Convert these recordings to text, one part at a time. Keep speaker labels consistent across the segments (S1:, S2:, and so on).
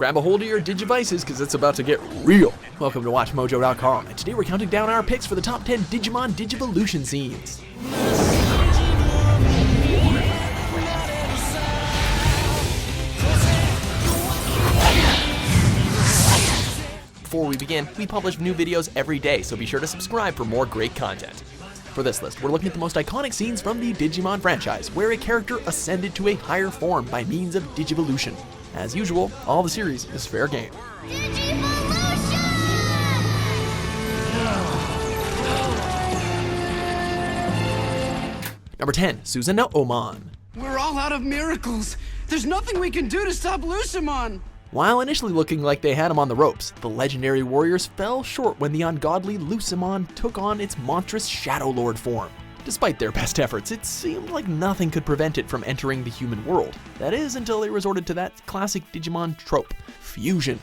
S1: Grab a hold of your Digivices because it's about to get real. Welcome to WatchMojo.com, and today we're counting down our picks for the top 10 Digimon Digivolution scenes. Before we begin, we publish new videos every day, so be sure to subscribe for more great content. For this list, we're looking at the most iconic scenes from the Digimon franchise, where a character ascended to a higher form by means of Digivolution. As usual, all the series is fair game. Number 10, Susanoomon.
S2: We're all out of miracles. There's nothing we can do to stop Lucemon.
S1: While initially looking like they had him on the ropes, the legendary warriors fell short when the ungodly Lucemon took on its monstrous Shadow Lord form. Despite their best efforts, it seemed like nothing could prevent it from entering the human world. That is, until they resorted to that classic Digimon trope, fusion.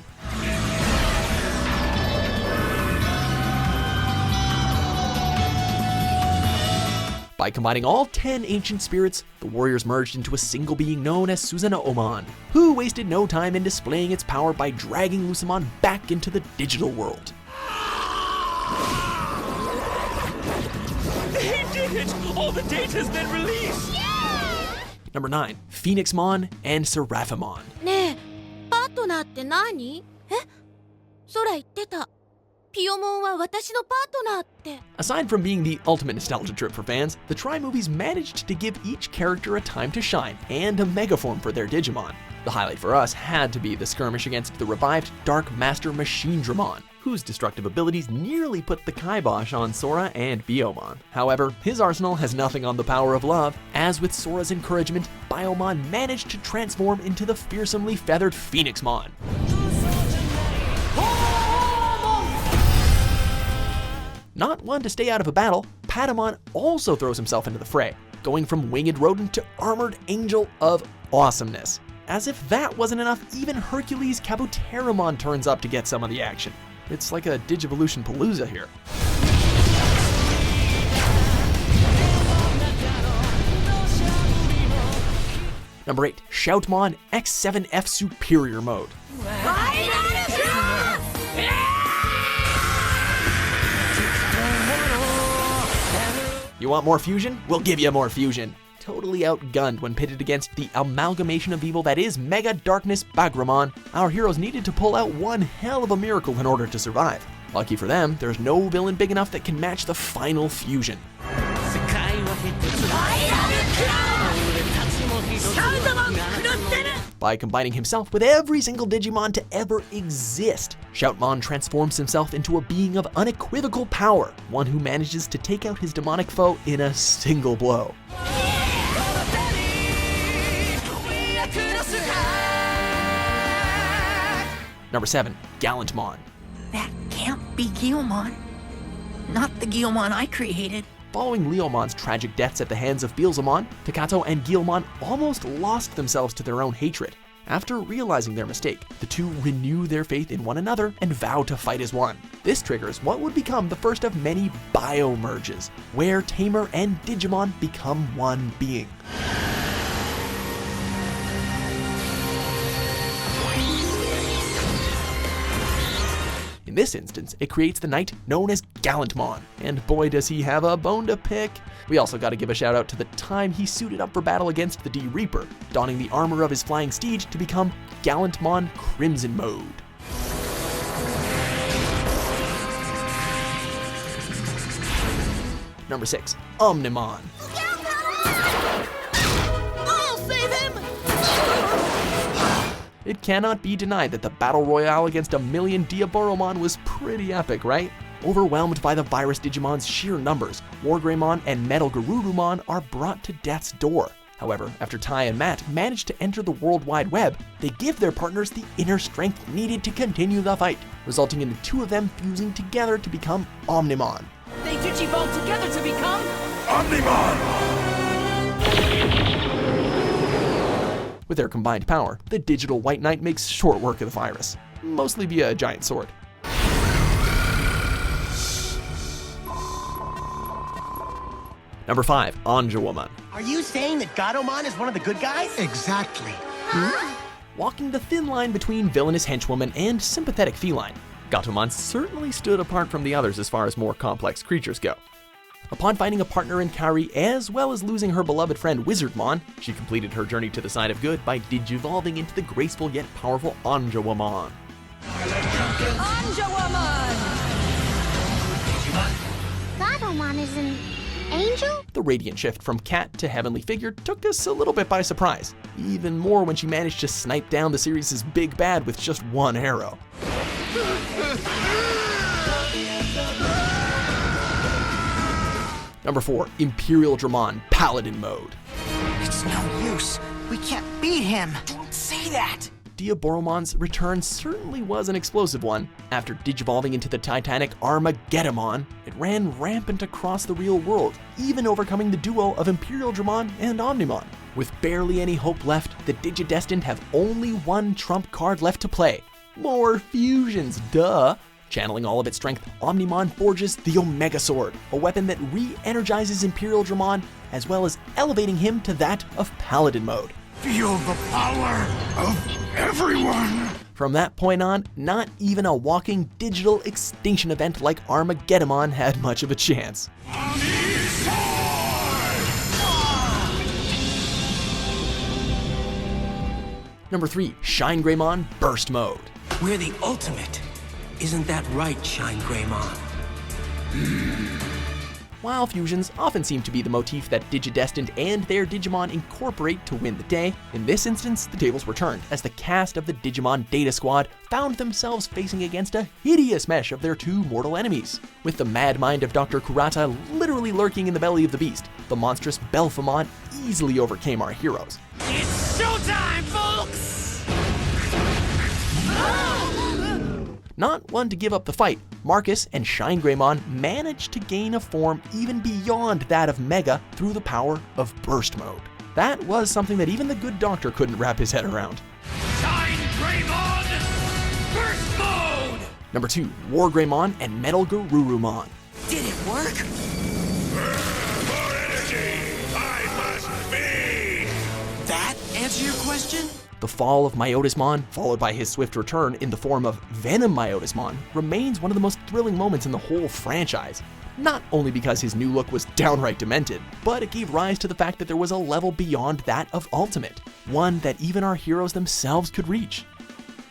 S1: By combining all 10 ancient spirits, the warriors merged into a single being known as Susanoomon, who wasted no time in displaying its power by dragging Lucemon back into the digital world.
S3: They did it! All the data's been released!
S4: Yeah!
S1: Number 9, Phoenixmon and Seraphimon.
S4: ねえ、パートナーって何？え？空言ってた。ピオモンは私のパートナーって。
S1: Aside from being the ultimate nostalgia trip for fans, the Tri-movies managed to give each character a time to shine and a megaform for their Digimon. The highlight for us had to be the skirmish against the revived Dark Master Machinedramon, whose destructive abilities nearly put the kibosh on Sora and Biomon. However, his arsenal has nothing on the power of love, as with Sora's encouragement, Biomon managed to transform into the fearsomely feathered Phoenixmon. Not one to stay out of a battle, Patamon also throws himself into the fray, going from winged rodent to armored angel of awesomeness. As if that wasn't enough, even Hercules Kabuterimon turns up to get some of the action. It's like a Digivolution palooza here. Number 8, Shoutmon X7F Superior Mode. You want more fusion? We'll give you more fusion. Totally outgunned when pitted against the amalgamation of evil that is Mega Darkness WarGreymon, our heroes needed to pull out one hell of a miracle in order to survive. Lucky for them, there's no villain big enough that can match the final fusion. By combining himself with every single Digimon to ever exist, Shoutmon transforms himself into a being of unequivocal power, one who manages to take out his demonic foe in a single blow. Number 7, Gallantmon.
S5: That can't be Gillmon. Not the Gillmon I created.
S1: Following Leomon's tragic deaths at the hands of Beelzemon, Takato and Guilmon almost lost themselves to their own hatred. After realizing their mistake, the two renew their faith in one another and vow to fight as one. This triggers what would become the first of many bio-merges, where Tamer and Digimon become one being. In this instance, it creates the knight known as Gallantmon, and boy does he have a bone to pick. We also gotta give a shout out to the time he suited up for battle against the D-Reaper, donning the armor of his flying steed to become Gallantmon Crimson Mode. Number 6, Omnimon.
S4: I'll save him!
S1: It cannot be denied that the battle royale against a million Diaboromon was pretty epic, right? Overwhelmed by the virus Digimon's sheer numbers, WarGreymon and MetalGarurumon are brought to death's door. However, after Ty and Matt manage to enter the World Wide Web, they give their partners the inner strength needed to continue the fight, resulting in the two of them fusing together to become Omnimon.
S3: They Digivolve together to become
S6: Omnimon!
S1: With their combined power, the digital White Knight makes short work of the virus, mostly via a giant sword. Number 5, Angewomon.
S7: Are you saying that Gabumon is one of the good guys?
S6: Exactly.
S1: walking the thin line between villainous henchwoman and sympathetic feline. Gabumon certainly stood apart from the others as far as more complex creatures go. Upon finding a partner in Kari, as well as losing her beloved friend Wizardmon, she completed her journey to the side of good by digivolving into the graceful yet powerful Angewomon.
S3: Angewomon!
S4: Gabumon is an angel?
S1: The radiant shift from cat to heavenly figure took us a little bit by surprise, even more when she managed to snipe down the series' big bad with just one arrow. Number 4, Imperialdramon Paladin mode.
S5: It's no use. We can't beat him. Don't say that.
S1: Diaboromon's return certainly was an explosive one. After digivolving into the titanic Armageddonmon, it ran rampant across the real world, even overcoming the duo of Imperialdramon and Omnimon. With barely any hope left, the Digidestined have only one trump card left to play. More fusions, duh! Channeling all of its strength, Omnimon forges the Omega Sword, a weapon that re-energizes Imperialdramon, as well as elevating him to that of Paladin mode.
S6: Feel the power of everyone!
S1: From that point on, not even a walking digital extinction event like Armageddonmon had much of a chance. Number 3, Shinegreymon Burst mode.
S7: We're the ultimate. Isn't that right, Shinegreymon?
S1: While fusions often seem to be the motif that Digidestined and their Digimon incorporate to win the day, in this instance the tables were turned as the cast of the Digimon Data Squad found themselves facing against a hideous mesh of their two mortal enemies. With the mad mind of Dr. Kurata literally lurking in the belly of the beast, the monstrous Belphemon easily overcame our heroes.
S3: It's showtime, folks!
S1: Not one to give up the fight, Marcus and Shinegreymon managed to gain a form even beyond that of Mega through the power of Burst mode. That was something that even the good doctor couldn't wrap his head around.
S3: Shinegreymon! Burst mode!
S1: Number 2, WarGreymon and MetalGarurumon.
S5: Did it work?
S6: More energy! I must be!
S7: That answer your question?
S1: The fall of Myotismon, followed by his swift return in the form of Venom Myotismon, remains one of the most thrilling moments in the whole franchise. Not only because his new look was downright demented, but it gave rise to the fact that there was a level beyond that of Ultimate, one that even our heroes themselves could reach.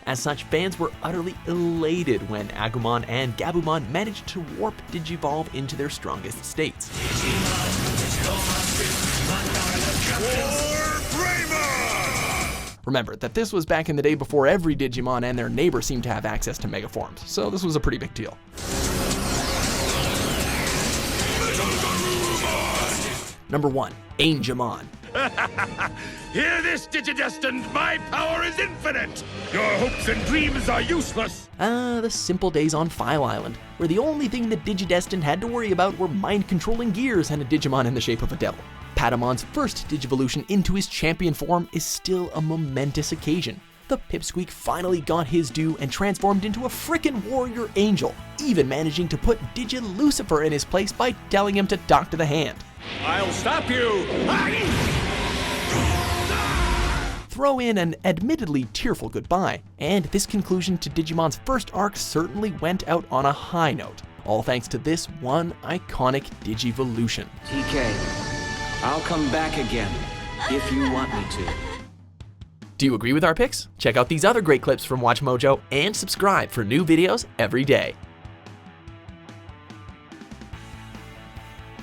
S1: As such, fans were utterly elated when Agumon and Gabumon managed to warp Digivolve into their strongest states. Remember that this was back in the day before every Digimon and their neighbor seemed to have access to Megaforms, so this was a pretty big deal. Number 1, Angemon.
S6: Hear this, Digidestined! My power is infinite! Your hopes and dreams are useless!
S1: The simple days on File Island, where the only thing that Digidestined had to worry about were mind-controlling gears and a Digimon in the shape of a devil. Patamon's first Digivolution into his champion form is still a momentous occasion. The Pipsqueak finally got his due and transformed into a frickin' warrior angel, even managing to put Digilucifer in his place by telling him to talk to the hand.
S6: I'll stop you!
S1: Throw in an admittedly tearful goodbye, and this conclusion to Digimon's first arc certainly went out on a high note, all thanks to this one iconic Digivolution.
S7: TK, I'll come back again if you want me to.
S1: Do you agree with our picks? Check out these other great clips from WatchMojo and subscribe for new videos every day.